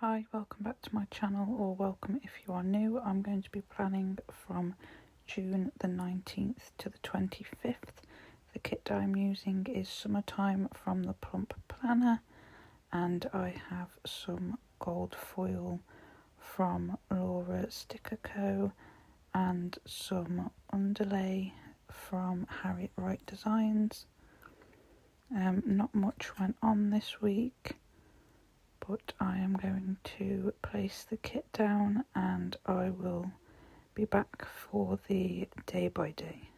Hi, welcome back to my channel, or welcome if you are new. I'm going to be planning from June the 19th to the 25th. The kit that I'm using is Summertime from the Plump Planner, and I have some gold foil from Laura Sticker Co and some underlay from Harriet Wright Designs. Not much went on this week, but I am going to place the kit down and I will be back for the day by day.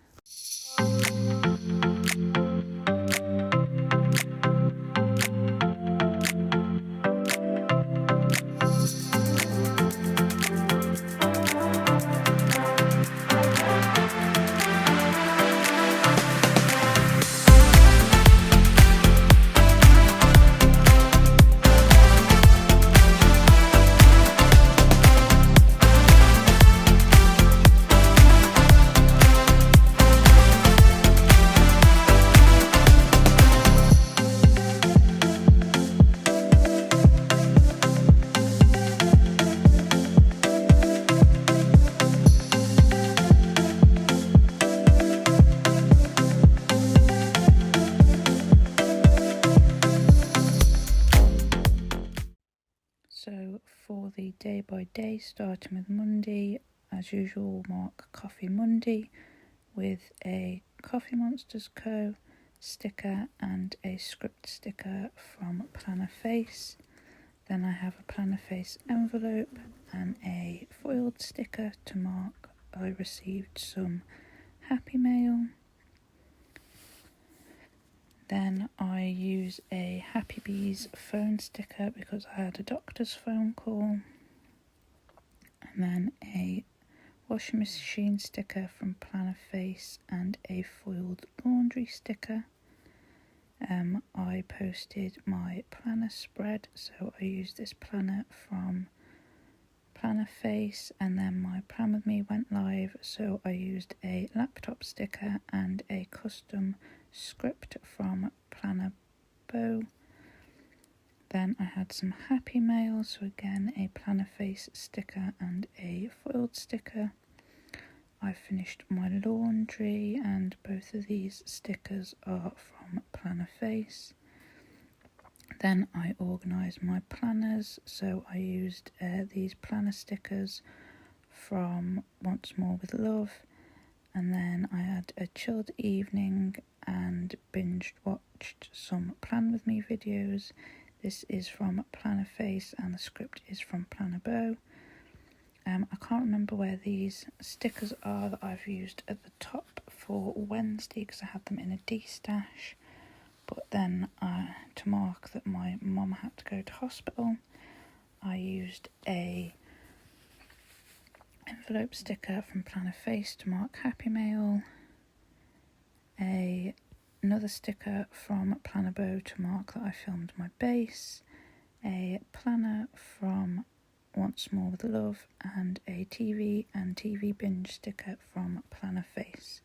So for the day by day, starting with Monday, as usual, mark Coffee Monday with a Coffee Monsters Co sticker and a script sticker from Planner Face. Then I have a Planner Face envelope and a foiled sticker to mark I received some Happy Mail. Then I use a Happy Bees phone sticker because I had a doctor's phone call. And then a washing machine sticker from Planner Face and a foiled laundry sticker. I posted my planner spread, so I used this planner from Planner Face, and then my Plan With Me went live, so I used a laptop sticker and a custom script from Planner Bow. Then I had some Happy Mail, so again a Planner Face sticker and a foiled sticker. I finished my laundry, and both of these stickers are from Planner Face. Then I organised my planners, so I used these planner stickers from Once More With Love, and then I had a chilled evening and binged watched some Plan With Me videos. This is from Planner Face and the script is from Planner Bow. I can't remember where these stickers are that I've used at the top for Wednesday because I had them in a D-stash. But then to mark that my mum had to go to hospital, I used a envelope sticker from Planner Face to mark Happy Mail, another sticker from Planner Bow to mark that I filmed my base, a planner from Once More With Love, and a TV and TV binge sticker from Planner Face.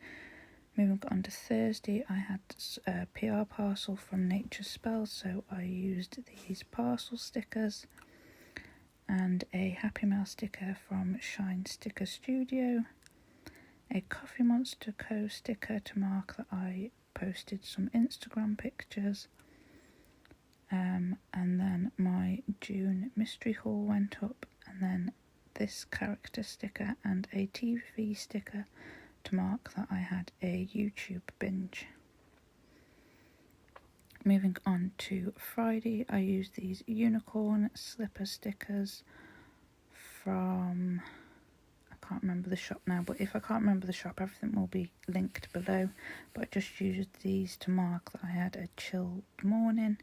Moving on to Thursday, I had a PR parcel from Nature Spell, so I used these parcel stickers and a Happy Mail sticker from Shine Sticker Studio, a Coffee Monster Co sticker to mark that I posted some Instagram pictures, and then my June mystery haul went up, and then this character sticker and a TV sticker to mark that I had a YouTube binge. Moving on to Friday, I used these unicorn slipper stickers from, I can't remember the shop now, but if I can't remember the shop, everything will be linked below. But I just used these to mark that I had a chilled morning.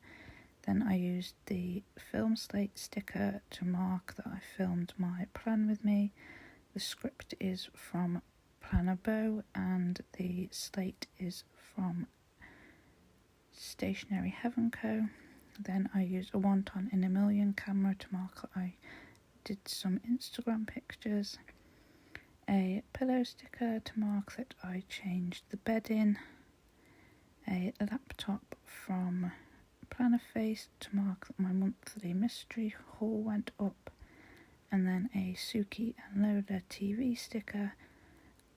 Then I used the film slate sticker to mark that I filmed my Plan With Me. The script is from Planner Bow and the slate is from Stationery Heaven Co. Then I used a Wonton in a Million camera to mark that I did some Instagram pictures, a pillow sticker to mark that I changed the bedding, a laptop from planner face to mark that my monthly mystery haul went up, and then a Suki and Lola TV sticker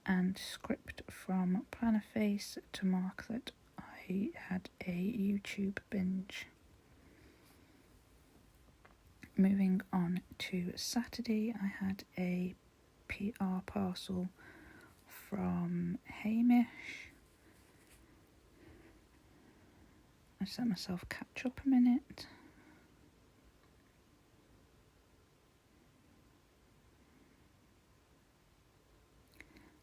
and script from planner face to mark that I had a YouTube binge. Moving on to Saturday, I had a PR parcel from Hamish. I just let myself catch up a minute.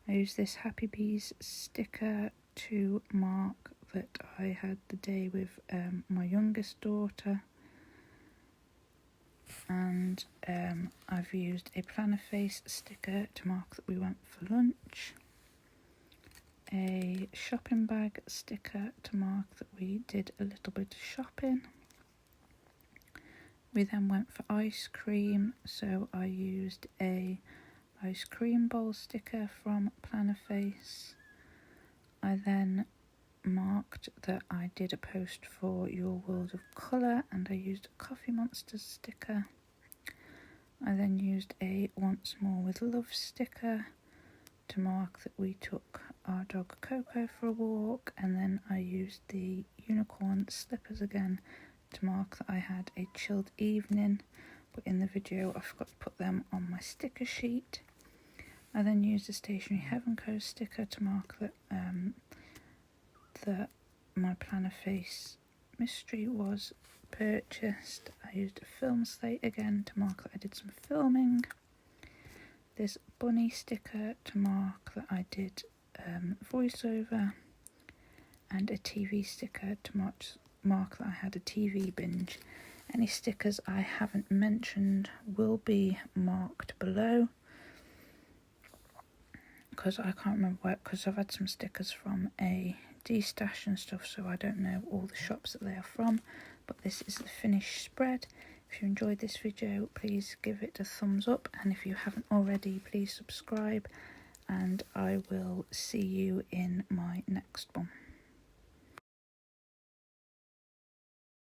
I used this Happy Bees sticker to mark that I had the day with my youngest daughter, and I've used a planner face sticker to mark that we went for lunch, a shopping bag sticker to mark that we did a little bit of shopping. We then went for ice cream, so I used a ice cream bowl sticker from planner face. I then marked that I did a post for Your World of Colour and I used a Coffee Monsters sticker. I then used a Once More with Love sticker to mark that we took our dog Coco for a walk, and then I used the unicorn slippers again to mark that I had a chilled evening, but in the video I forgot to put them on my sticker sheet. I then used a Stationery Heaven Co sticker to mark that that my planner face mystery was purchased. I used a film slate again to mark that I did some filming. This bunny sticker to mark that I did voiceover, and a TV sticker to mark that I had a TV binge. Any stickers I haven't mentioned will be marked below, because I can't remember where, because I've had some stickers from a D-stash and stuff, so I don't know all the shops that they are from, but this is the finished spread. If you enjoyed this video, please give it a thumbs up, and if you haven't already, please subscribe, and I will see you in my next one.